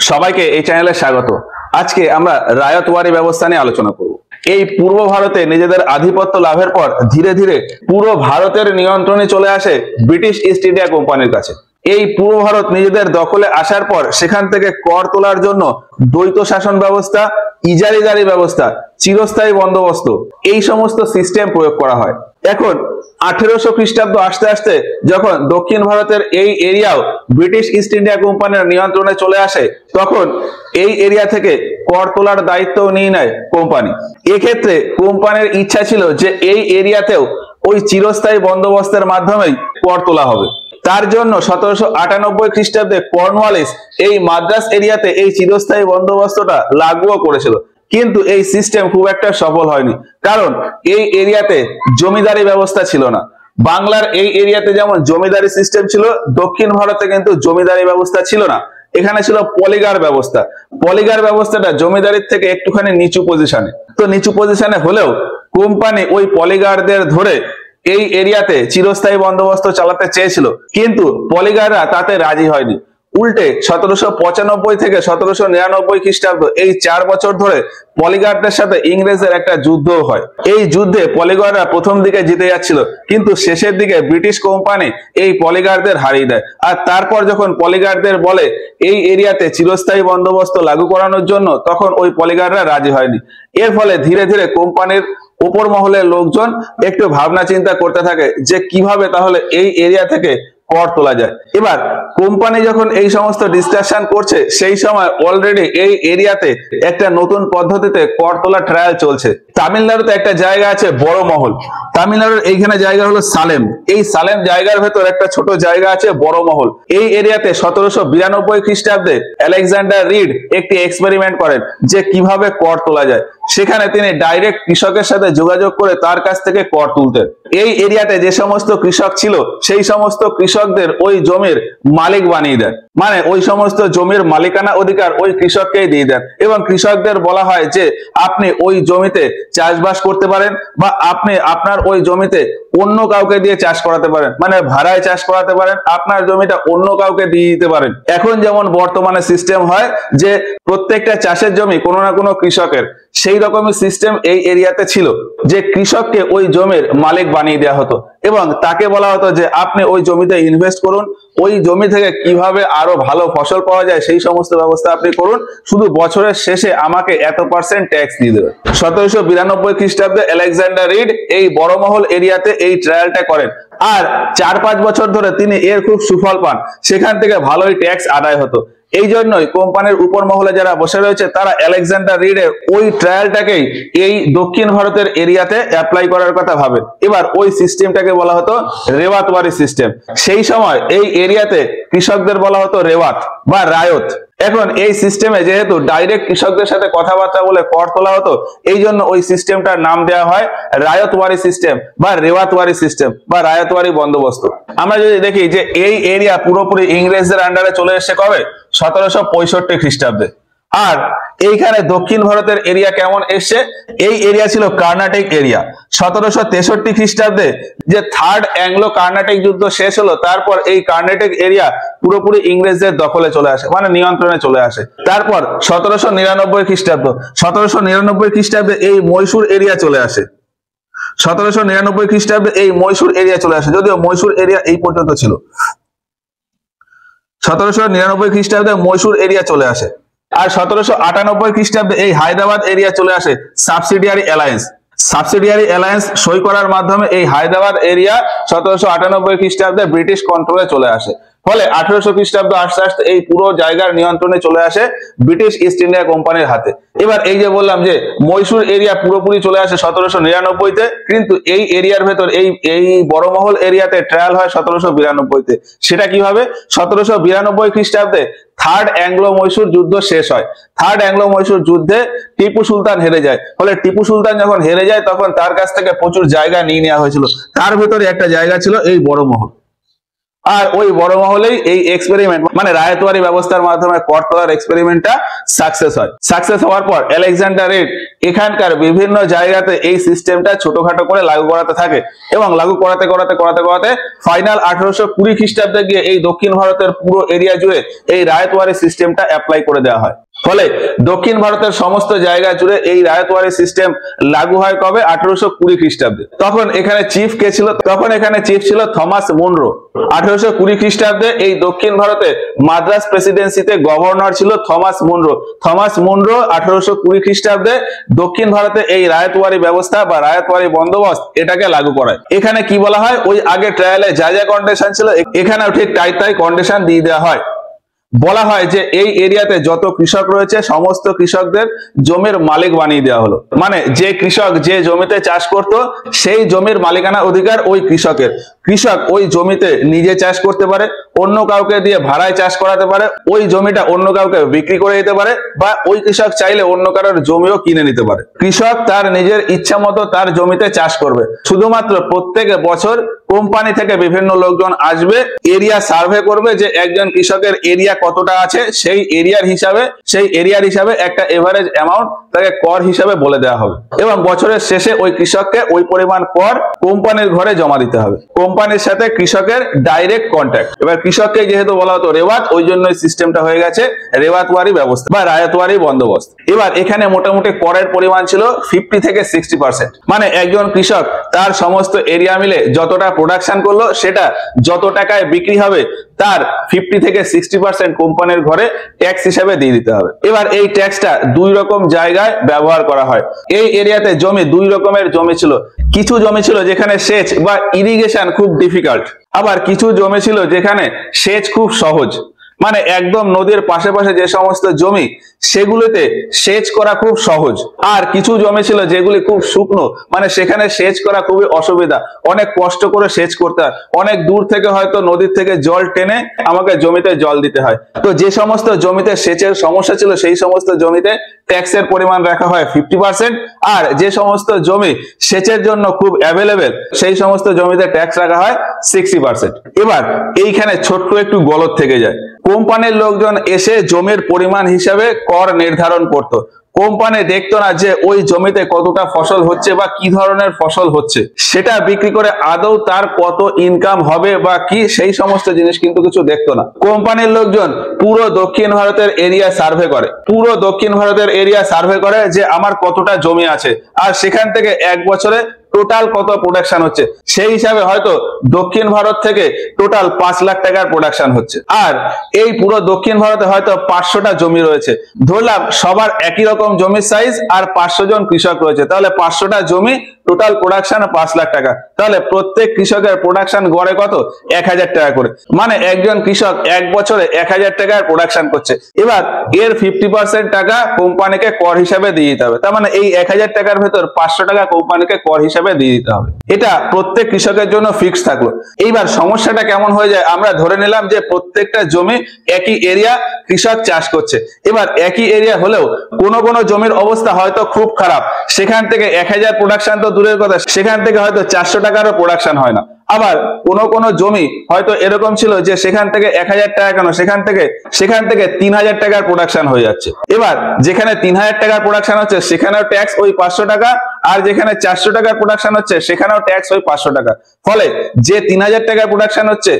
সবাইকে এই চ্যানেলে স্বাগত। আজকে আমরা রায়তওয়ারি ব্যবস্থা নিয়ে আলোচনা করব। এই পূর্ব ভারতে নিজেদের আধিপত্য লাভের পর ধীরে ধীরে পুরো ভারতের নিয়ন্ত্রণে চলে আসে ব্রিটিশ ইস্ট ইন্ডিয়া কোম্পানির কাছে। এই পূর্ব ভারত নিজেদের দখলে আসার পর সেখান থেকে কর তোলার জন্য দ্বৈত শাসন ব্যবস্থা, ইজারিদারি ব্যবস্থা, চিরস্থায়ী বন্দোবস্ত এই সমস্ত সিস্টেম প্রয়োগ করা হয়। এখন 1800 খ্রিস্টাব্দ আসতে আসতে যখন দক্ষিণ ভারতের এই এরিয়াও ব্রিটিশ ইস্ট ইন্ডিয়া কোম্পানির নিয়ন্ত্রণে চলে আসে, তখন এই এরিয়া থেকে কর তোলার দায়িত্ব নিয়ে নেয় কোম্পানি। এক্ষেত্রে কোম্পানির ইচ্ছা ছিল যে এই এরিয়াতেও ওই চিরস্থায়ী বন্দোবস্তের মাধ্যমেই কর তোলা হবে। তার জন্য 1798 খ্রিস্টাব্দে কর্নওয়ালিস এই মাদ্রাস এরিয়াতে এই চিরস্থায়ী বন্দোবস্তটা লাগুও করেছিল, কিন্তু এই সিস্টেম খুব একটা সফল হয়নি, কারণ এই এরিয়াতে জমিদারি ব্যবস্থা ছিল না। বাংলার এই এরিয়াতে যেমন জমিদারি সিস্টেম ছিল, দক্ষিণ ভারতে কিন্তু জমিদারি ব্যবস্থা ছিল না। এখানে ছিল পলিগার ব্যবস্থা। পলিগার ব্যবস্থাটা জমিদারির থেকে একটুখানি নিচু পজিশনে। তো নিচু পজিশনে হলেও কোম্পানি ওই পলিগারদের ধরে এই এরিয়াতে চিরস্থায়ী বন্দোবস্ত চালাতে চেয়েছিল, কিন্তু পলিগাররা তাতে রাজি হয়নি। উল্টে 1795 থেকে 1799 খ্রিস্টাব্দ এই 4 বছর ধরে পলিগারদের সাথে ইংরেজদের একটা যুদ্ধ হয়। এই যুদ্ধে পলিগাররা প্রথম দিকে জিতে যাচ্ছিল, কিন্তু শেষের দিকে ব্রিটিশ কোম্পানি এই পলিগারদের হারিয়ে দেয়। আর তারপর যখন পলিগারদের বলে এই এরিয়াতে চিরস্থায়ী বন্দোবস্ত লাগু করানোর জন্য, তখন ওই পলিগাররা রাজি হয়নি। এর ফলে ধীরে ধীরে কোম্পানির উপর মহলের লোকজন একটু ভাবনা চিন্তা করতে থাকে যে কিভাবে তাহলে এই এরিয়া থেকে কর তোলা যায়। এবার কোম্পানি যখন এই সমস্ত ডিসকাশন করছে, সেই সময় অলরেডি এই এরিয়াতে একটা নতুন পদ্ধতিতে কর তোলা ট্রায়াল চলছে। তামিলনাড়ুতে একটা জায়গা আছে বড় মহল। তামিলনাড়ুর এইখানে জায়গা হলো সালেম। এই সালেম জায়গার ভেতর একটা ছোট জায়গা আছে বড় মহল। এই এরিয়াতে 1792 খ্রিস্টাব্দে আলেকজান্ডার রিড একটি এক্সপেরিমেন্ট করেন যে কিভাবে কর তোলা যায়। সেখানে তিনি ডাইরেক্ট কৃষকের সাথে যোগাযোগ করে তার কাছ থেকে কর তুলতেন। এই এরিয়াতে যে সমস্ত কৃষক ছিল, সেই সমস্ত কৃষকদের ওই জমির মালিক বানিয়ে দেন, মানে ওই সমস্ত জমির মালিকানা অধিকার ওই কৃষককেই দিয়ে দেন। এবং কৃষকদের বলা হয় যে আপনি ওই জমিতে চাষবাস করতে পারেন, বা আপনি আপনার ওই জমিতে অন্য কাউকে দিয়ে চাষ করাতে পারেন, মানে ভাড়ায় চাষ করাতে পারেন, আপনার জমিটা অন্য কাউকে দিয়ে দিতে পারেন। এখন যেমন বর্তমানে সিস্টেম হয় যে প্রত্যেকটা চাষের জমি কোনো না কোনো কৃষকের, সেই রকমই সিস্টেম এই এরিয়াতে ছিল যে কৃষককে ওই জমির মালিক বানিয়ে দেওয়া হতো এবং তাকে বলা হতো যে আপনি ওই জমিতে ইনভেস্ট করুন, ওই জমি থেকে কিভাবে আরো ভালো ফসল পাওয়া যায় সেই সমস্ত ব্যবস্থা আপনি করুন, শুধু বছরের শেষে আমাকে এত % ট্যাক্স দিয়ে দেবেন। 1792 খ্রিস্টাব্দে আলেকজান্ডার রিড এই বড়মহল এরিয়াতে এই ট্রায়ালটা করেন, আর 4-5 বছর ধরে তিনি এর খুব সুফল পান। সেখান থেকে ভালোই ট্যাক্স আদায় হতো। এই জন্যই কোম্পানির উপর মহলে যারা বসে রয়েছে তারা আলেকজান্ডার রিডের ওই ট্রায়ালটাকেই এই দক্ষিণ ভারতের এরিয়াতে অ্যাপ্লাই করার কথা ভাবেন। এবার ওই সিস্টেমটাকে বলা হতো রেওয়াতওয়ারি সিস্টেম। সেই সময় এই এরিয়াতে কৃষকদের বলা হতো রেওয়াত বা রায়ত। এখন এই সিস্টেমে যেহেতু ডাইরেক্ট কৃষকদের সাথে কথাবার্তা বলে কর তোলা হতো, এই জন্য ওই সিস্টেমটার নাম দেওয়া হয় রায়তওয়ারি সিস্টেম বা রেওয়াতওয়ারি সিস্টেম বা রায়তওয়ারি বন্দোবস্ত। আমরা যদি দেখি যে এই এরিয়া পুরোপুরি ইংরেজদের আন্ডারে চলে এসেছে কবে? 1765 খ্রিস্টাব্দে। আর এইখানে দক্ষিণ ভারতের এরিয়া কেমন এসছে? এই এরিয়া ছিল কর্ণাটিক এরিয়া। 1763 খ্রিস্টাব্দে যে থার্ড অ্যাংলো কর্ণাটিক যুদ্ধ শেষ হলো, তারপর এই কর্ণাটিক এরিয়া পুরোপুরি ইংরেজদের দখলে চলে আসে, মানে নিয়ন্ত্রণে চলে আসে। তারপর 1799 খ্রিস্টাব্দ, 1799 খ্রিস্টাব্দে এই মহীশূর এরিয়া চলে আসে। 1799 খ্রিস্টাব্দে এই মহীশূর এরিয়া চলে আসে, যদিও মহীশূর এরিয়া এই পর্যন্ত ছিল। 1799 খ্রিস্টাব্দে মহীশূর এরিয়া চলে আসে। আর 1798 খ্রিস্টাব্দে এই হায়দ্রাবাদ এরিয়া চলে আসে সাবসিডিয়ারি অ্যালায়েন্স। সাবসিডিয়ারি অ্যালায়েন্স সই করার মাধ্যমে এই হায়দ্রাবাদ এরিয়া 1798 খ্রিস্টাব্দে ব্রিটিশ কন্ট্রোলে চলে আসে। ফলে 1800 খ্রিস্টাব্দ আস্তে আস্তে এই পুরো জায়গার নিয়ন্ত্রণে চলে আসে ব্রিটিশ ইস্ট ইন্ডিয়া কোম্পানির হাতে। এবার এই যে বললাম যে মহীশূর এরিয়া পুরোপুরি চলে আসে 1799-তে, কিন্তু এই এরিয়ার ভেতর এই বড়মহল এরিয়াতে ট্রায়াল হয় 1792-তে। সেটা কিভাবে? 1792 খ্রিস্টাব্দে থার্ড অ্যাংলো মহীশূর যুদ্ধ শেষ হয়। থার্ড অ্যাংলো মহীশূর যুদ্ধে টিপু সুলতান হেরে যায়। ফলে টিপু সুলতান যখন হেরে যায়, তখন তার কাছ থেকে প্রচুর জায়গা নিয়ে নেওয়া হয়েছিল। তার ভেতরে একটা জায়গা ছিল এই বড়মহল। আর ওই বড় মহলেই এই এক্সপেরিমেন্ট মানে রায়তওয়ারি ব্যবস্থার মাধ্যমে কর তোলার এক্সপেরিমেন্টটা সাকসেস হয়। সাকসেস হওয়ার পর আলেকজান্ডার রেড এখানকার বিভিন্ন জায়গাতে এই সিস্টেমটা ছোটখাটো করে লাগু করাতে থাকে এবং লাগু করাতে করাতে করাতে করাতে ফাইনাল 1820 খ্রিস্টাব্দে গিয়ে এই দক্ষিণ ভারতের পুরো এরিয়া জুড়ে এই রায়তওয়ারি সিস্টেমটা অ্যাপ্লাই করে দেওয়া হয়। ফলে দক্ষিণ ভারতের সমস্ত জায়গা জুড়ে এই রায়তওয়ারি সিস্টেম লাগু হয় কবে? 1820 খ্রিস্টাব্দে। তখন এখানে চিফ কে ছিল? তখন এখানে চিফ ছিল থমাস মুনরো। 1820 খ্রিস্টাব্দে এই দক্ষিণ ভারতে মাদ্রাস প্রেসিডেন্সিতে গভর্নর ছিল থমাস মুনরো। থমাস মুনরো 1820 খ্রিস্টাব্দে দক্ষিণ ভারতে এই রায়তওয়ারি ব্যবস্থা বা রায়তওয়ারি বন্দোবস্ত এটাকে লাগু করায়। এখানে কি বলা হয়? ওই আগে ট্রায়ালে যা যা কন্ডিশন ছিল এখানেও ঠিক তাই কন্ডিশন দিয়ে দেওয়া হয়। বলা হয় যে এই এরিয়াতে যত কৃষক রয়েছে সমস্ত কৃষকদের জমির মালিক বানিয়ে দেওয়া হলো। মানে যে কৃষক যে জমিতে চাষ করত সেই জমির মালিকানা অধিকার ওই কৃষকের। কৃষক ওই জমিতে নিজে চাষ করতে পারে, অন্য কাউকে দিয়ে ভাড়ায় চাষ করাতে পারে, ওই জমিটা অন্য কাউকে বিক্রি করে দিতে পারে, বা ওই কৃষক চাইলে অন্য কারোর জমিও কিনে নিতে পারে। কৃষক তার নিজের ইচ্ছা মতো তার জমিতে চাষ করবে। শুধুমাত্র প্রত্যেক বছর কোম্পানি থেকে বিভিন্ন লোকজন আসবে, এরিয়া সার্ভে করবে যে একজন কৃষকের এরিয়া কতটা আছে, সেই এরিয়ার হিসাবে একটা এভারেজ অ্যামাউন্ট তাকে কর হিসাবে বলে দেওয়া হবে এবং বছরের শেষে ওই কৃষককে ওই পরিমাণ কর কোম্পানির ঘরে জমা দিতে হবে। কোম্পানির সাথে কৃষকের ডাইরেক্ট কন্ট্যাক্ট। এবার কৃষককে যেহেতু বলা হতো রেওয়াত, ওই জন্য সিস্টেমটা হয়ে গেছে রেওয়াতওয়ারি ব্যবস্থা বা রায়তওয়ারি বন্দোবস্ত। এবার এখানে মোটামুটি করের পরিমাণ ছিল 50 থেকে 60%। মানে একজন কৃষক তার সমস্ত এরিয়া মিলে যতটা প্রোডাকশন করলো সেটা যত টাকায় বিক্রি হবে তার 50 থেকে 60% কোম্পানির ঘরে ট্যাক্স হিসেবে দিয়ে দিতে হবে। এবার এই ট্যাক্সটা দুই রকম জায়গায় ব্যবহার করা হয়। এই এরিয়াতে জমি দুই রকমের জমি ছিল। কিছু জমি ছিল যেখানে সেচ বা ইরিগেশন খুব ডিফিকাল্ট, আবার কিছু জমি ছিল যেখানে সেচ খুব সহজ। মানে একদম নদীর পাশে পাশে যে সমস্ত জমি সেগুলোতে সেচ করা খুব সহজ। আর কিছু জমি ছিল যেগুলি খুব শুকনো, মানে সেখানে সেচ করা খুবই অসুবিধা, অনেক কষ্ট করে সেচ করতে হয়, অনেক দূর থেকে হয়তো নদীর থেকে জল টেনে আমাকে জমিতে জল দিতে হয়। তো যে সমস্ত জমিতে সেচের সমস্যা ছিল সেই সমস্ত জমিতে ট্যাক্সের পরিমাণ রাখা হয় 50%, আর যে সমস্ত জমি সেচের জন্য খুব অ্যাভেলেবেল সেই সমস্ত জমিতে ট্যাক্স রাখা হয় 60%। এবার এইখানে ছোট্ট একটু গলদ থেকে যায়। কোম্পানির লোকজন এসে জমির পরিমাণ হিসাবে কর নির্ধারণ করত। কোম্পানি দেখতো না যে ওই জমিতে কতটা ফসল হচ্ছে বা কি ধরনের ফসল হচ্ছে, সেটা বিক্রি করে আদৌ তার কত ইনকাম হবে বা কি, সেই সমস্ত জিনিস কিন্তু কিছু দেখতো না। কোম্পানির লোকজন পুরো দক্ষিণ ভারতের এরিয়া সার্ভে করে, যে আমার কতটা জমি আছে আর সেখান থেকে এক বছরে টোটাল কত প্রোডাকশন হচ্ছে, সেই হিসাবে হয়তো দক্ষিণ ভারত থেকে টোটাল 5 লাখ টাকার প্রোডাকশন হচ্ছে। আর এই পুরো দক্ষিণ ভারতে হয়তো 500টা জমি রয়েছে। ধরলাম সবার একই রকম জমির সাইজ আর 500 জন কৃষক রয়েছে, তাহলে 500টা জমি টোটাল প্রোডাকশন 5 লাখ টাকা। তাহলে প্রত্যেক কৃষকের প্রোডাকশন গড়ে কত? 1000 টাকা করে। মানে একজন কৃষক এক বছরে 1000 টাকার প্রোডাকশন করছে। এবার এর 50% টাকা কোম্পানিকে কর হিসাবে দিয়ে দিতে হবে। তার মানে এই 1000 টাকার ভেতর 500 টাকা কোম্পানিকে কর হিসাবে দিয়ে দিতে হবে। এটা প্রত্যেক কৃষকের জন্য ফিক্স থাকলো। এইবার সমস্যাটা কেমন হয়ে যায়? আমরা ধরে নিলাম যে প্রত্যেকটা জমি একই এরিয়া কৃষক চাষ করছে। এবার একই এরিয়া হলেও কোনো জমির অবস্থা হয়তো খুব খারাপ, সেখান থেকে 1000 প্রোডাকশন তো দূরের কথা, সেখান থেকে হয়তো 400 টাকারও প্রোডাকশন হয় না। আবার কোনো জমি হয়তো এরকম ছিল যে সেখান থেকে 1000 টাকা কেন, সেখান থেকে 3000 টাকার প্রোডাকশন হয়ে যাচ্ছে। এবার যেখানে 3000 টাকার প্রোডাকশন হচ্ছে সেখানেও ট্যাক্স ওই 500 টাকা, আর যেখানে 400 টাকার প্রোডাকশন হচ্ছে সেখানেও ট্যাক্স ওই 500 টাকা। ফলে যে 3000 টাকার প্রোডাকশন হচ্ছে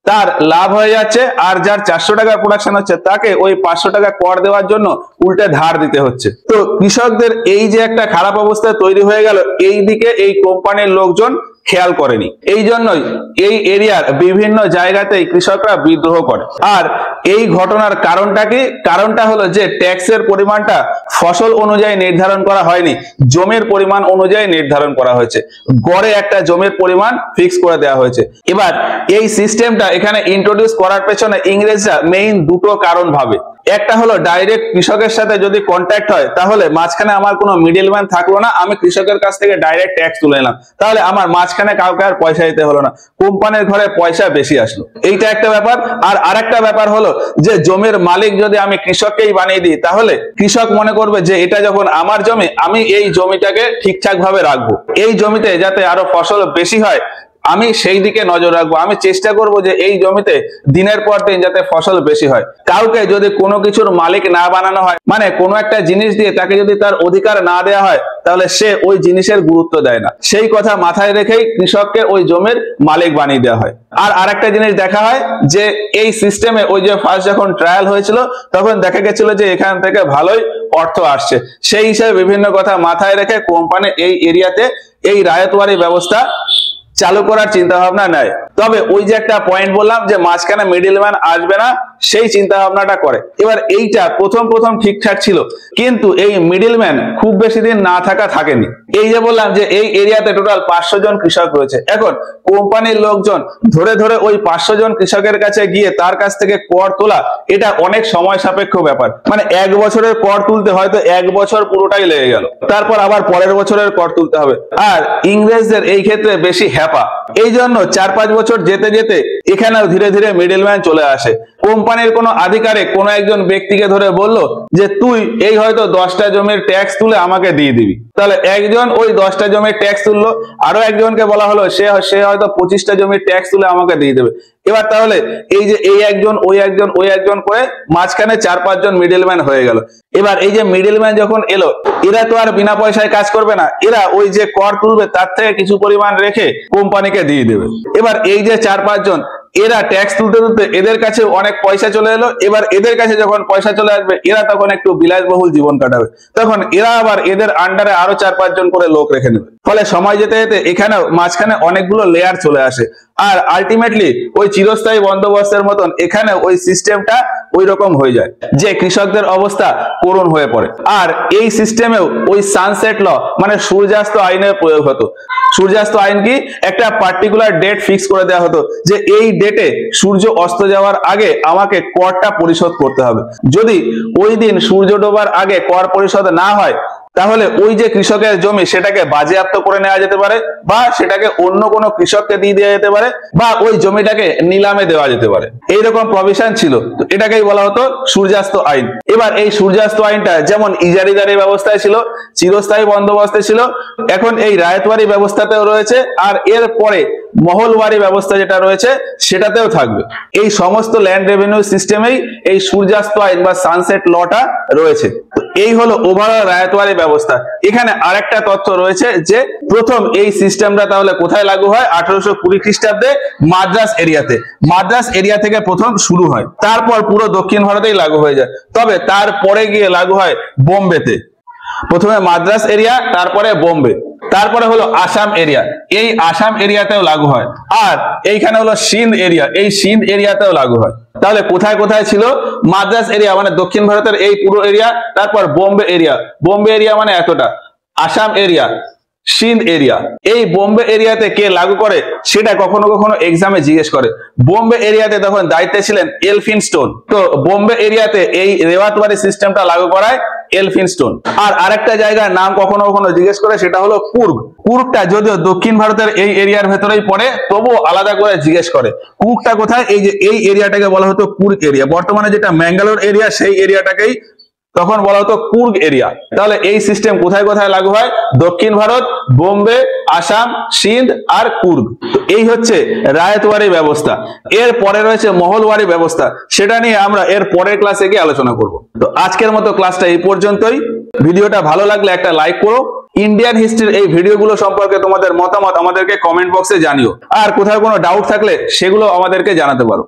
তার লাভ হয়ে যাচ্ছে, আর যার 400 টাকার প্রোডাকশন হচ্ছে তাকে ওই 500 টাকা কর দেওয়ার জন্য উল্টে ধার দিতে হচ্ছে। তো কৃষকদের এই যে একটা খারাপ অবস্থা তৈরি হয়ে গেল, এই দিকে এই কোম্পানির লোকজন খেয়াল করেনি। এই জন্যই এই এরিয়ার বিভিন্ন জায়গাতেই কৃষকরা বিদ্রোহ করে। আর এই ঘটনার কারণটা কি? কারণটা হলো যে ট্যাক্সের পরিমাণটা ফসল অনুযায়ী নির্ধারণ করা হয়নি, জমির পরিমাণ অনুযায়ী নির্ধারণ করা হয়েছে। গড়ে একটা জমির পরিমাণ ফিক্স করে দেওয়া হয়েছে। এবার এই সিস্টেমটা এখানে ইন্ট্রোডিউস করার পেছনে ইংরেজরা মেইন দুটো কারণ ভাবে। একটা হলো ডাইরেক্ট কৃষকের সাথে যদি কন্ট্যাক্ট হয় তাহলে মাঝখানে আমার কোনো মিডলম্যান থাকলো না, আমি কৃষকের কাছ থেকে ডাইরেক্ট ট্যাক্স তুলে নিলাম, তাহলে আমার মাঝখানে কাউকে আর পয়সা দিতে হলো না, কোম্পানির ঘরে পয়সা বেশি আসলো। এইটা একটা ব্যাপার। আর আরেকটা ব্যাপার হলো যে জমির মালিক যদি আমি কৃষককেই বানিয়ে দিই তাহলে কৃষক মনে করবে যে এটা যখন আমার জমি, আমি এই জমিটাকে ঠিকঠাক ভাবে রাখবো, এই জমিতে যাতে আরো ফসল বেশি হয় আমি সেই দিকে নজর রাখবো, আমি চেষ্টা করব যে এই জমিতে দিনের পর দিন যাতে ফসল বেশি হয়। কাউকে যদি কোনো কিছুর মালিক না বানানো হয়, মানে কোনো একটা জিনিস দিয়ে তাকে যদি তার অধিকার না দেওয়া হয়, তাহলে সে ওই জিনিসের গুরুত্ব দেয় না। সেই কথা মাথায় রেখেই কৃষককে ওই জমির মালিক বানিয়ে দেওয়া হয়। আর আরেকটা জিনিস দেখা হয় যে এই সিস্টেমে ওই যে ফার্স্ট যখন ট্রায়াল হয়েছিল তখন দেখা গেছিল যে এখান থেকে ভালোই অর্থ আসছে, সেই হিসাবে বিভিন্ন কথা মাথায় রেখে কোম্পানি এই এরিয়াতে এই রায়তওয়ারি ব্যবস্থা চালু করার চিন্তা ভাবনা নেয়। তবে ওই যে একটা পয়েন্ট বললাম যে মাঝখানে মিডলম্যান আসবে না, সেই চিন্তা ভাবনাটা করে। এবার এইটা প্রথম ঠিকঠাক ছিল, কিন্তু এই মিডলম্যান খুব বেশি দিন না থাকেনি। এই যে বললাম যে এই এরিয়াতে টোটাল 500 জন কৃষক রয়েছে। এখন কোম্পানির লোকজন ধরে ওই 500 জন কৃষকের কাছে গিয়ে তার কাছ থেকে কর তোলা, এটা অনেক সময় সাপেক্ষ ব্যাপার। মানে 1 বছরের কর তুলতে হয়তো 1 বছর পুরোটাই লেগে গেল, তারপর আবার পরের বছরের কর তুলতে হবে। আর ইংরেজদের এই ক্ষেত্রে বেশি হ্যাপা, এই জন্য 4-5 বছর যেতে যেতে এখানেও ধীরে ধীরে মিডলম্যান চলে আসে। কোম্পানির কোনো আধিকারিক কোনো একজন ব্যক্তিকে ধরে বলল যে তুই এই হয়তো 10টা জমির ট্যাক্স তুলে আমাকে দিয়ে দিবি। তাহলে একজন ওই 10টা জমির ট্যাক্স তুললো, আরো একজনকে বলা হলো সে হয়তো 25টা জমির ট্যাক্স তুলে আমাকে দিয়ে দেবে। এবার তাহলে এই যে এই একজন ওই একজন করে মাঝখানে 4-5 জন মিডলম্যান হয়ে গেল। এবার এই যে মিডলম্যান যখন এলো, এরা তো আর বিনা পয়সায় কাজ করবে না, এরা ওই যে কর তুলবে তার থেকে কিছু পরিমাণ রেখে কোম্পানিকে দিয়ে দেবে। এবার এই যে 4-5 জন এরা ট্যাক্স তুলতে এদের কাছে অনেক পয়সা চলে এলো। এবার এদের কাছে যখন পয়সা চলে আসবে, এরা তখন একটু বিলাসবহুল জীবন কাটাবে, তখন এরা আবার এদের আন্ডারে আরো 4-5 জন করে লোক রেখে নেবে। ফলে সময় যেতে যেতে এখানেও মাঝখানে অনেকগুলো লেয়ার চলে আসে। আর আলটিমেটলি ওই চিরস্থায়ী বন্দোবস্তের মতন এখানে ওই সিস্টেমটা ওই রকম হয়ে যায় যে কৃষকদের অবস্থা করুণ হয়ে পড়ে। আর এই সিস্টেমেও ওই সানসেট ল মানে সূর্যাস্ত আইনের প্রয়োগ হতো। সূর্যাস্ত আইন কি, একটা পার্টিকুলার ডেট ফিক্স করে দেওয়া হতো যে এই ডেটে সূর্য অস্ত যাওয়ার আগে আমাকে করটা পরিশোধ করতে হবে। যদি ওই দিন সূর্য ডোবার আগে কর পরিশোধ না হয়, তাহলে ওই যে কৃষকের জমি সেটাকে বাজেয়াপ্ত করে নেওয়া যেতে পারে, বা সেটাকে অন্য কোনো কৃষককে দিয়ে দেওয়া যেতে পারে, বা ওই জমিটাকে নিলামে দেওয়া যেতে পারে। এইরকম প্রভিশন ছিল, তো এটাকেই বলা হতো সূর্যাস্ত আইন। এবার এই সূর্যাস্ত আইনটা যেমন ইজারিদারি ব্যবস্থায় ছিল, চিরস্থায়ী বন্দোবস্তে ছিল, এখন এই রায়তওয়ারি ব্যবস্থাতেও রয়েছে, আর এর পরে মহলওয়ারি ব্যবস্থা যেটা রয়েছে সেটাতেও থাকবে। এই সমস্ত ল্যান্ড রেভিনিউ সিস্টেমেই এই সূর্যাস্ত আইন বা সানসেট লটা রয়েছে। এই হলো ওভারঅল রায়তওয়ারি ব্যবস্থা। এখানে আরেকটা তথ্য রয়েছে যে প্রথম এই সিস্টেমটা তাহলে কোথায় লাগু হয়, 1820 খ্রিস্টাব্দে মাদ্রাস এরিয়াতে। মাদ্রাস এরিয়া থেকে প্রথম শুরু হয়, তারপর পুরো দক্ষিণ ভারতেই লাগু হয়ে যায়। তবে তারপরে গিয়ে লাগু হয় বোম্বেতে। প্রথমে মাদ্রাস এরিয়া, তারপরে বোম্বে, তারপরে হলো আসাম এরিয়া, এই আসাম এরিয়াতেও লাগু হয়। আর এইখানে হলো সিন্ধ এরিয়া, এই সিন্ধ এরিয়াতেও লাগু হয়। তাহলে কোথায় কোথায় ছিল, মাদ্রাস এরিয়া মানে দক্ষিণ ভারতের এই পুরো এরিয়া, তারপর বোম্বে এরিয়া মানে এতটা, আসাম এরিয়া, সিন্ধ এরিয়া। এই বোম্বে এরিয়াতে কে লাগু করে সেটা কখনো কখনো এক্সামে জিজ্ঞেস করে। বোম্বে এরিয়াতে তখন দায়িত্বে ছিলেন এলফিনস্টোন, তো বোম্বে এরিয়াতে এই রেওয়াতওয়ারি সিস্টেমটা লাগু করায় এলফিনস্টোন। আর আরেকটা জায়গার নাম কখনো কখনো জিজ্ঞেস করে, সেটা হলো কুর্গ। কুর্গটা যদিও দক্ষিণ ভারতের এই এরিয়ার ভেতরেই পড়ে, তবুও আলাদা করে জিজ্ঞেস করে কুর্গটা কোথায়। এই যে এই এরিয়াটাকে বলা হতো কুর্গ এরিয়া, বর্তমানে যেটা ম্যাঙ্গালোর এরিয়া সেই এরিয়াটাকেই তখন বলা হতো কুর্গ এরিয়া। তাহলে এই সিস্টেম কোথায় কোথায় লাগু হয়, দক্ষিণ ভারত, বোম্বে, আসাম, সিন্ধ আর কুর্গ। তো এই হচ্ছে রায়তওয়ারি ব্যবস্থা। এর পরে রয়েছে মহলওয়ারি ব্যবস্থা, সেটা নিয়ে আমরা এর পরের ক্লাসে গিয়ে আলোচনা করব। তো আজকের মতো ক্লাসটা এই পর্যন্তই। ভিডিওটা ভালো লাগলে একটা লাইক করো। ইন্ডিয়ান হিস্ট্রির এই ভিডিওগুলো সম্পর্কে তোমাদের মতামত আমাদেরকে কমেন্ট বক্সে জানিও। আর কোথাও কোনো ডাউট থাকলে সেগুলো আমাদেরকে জানাতে পারো।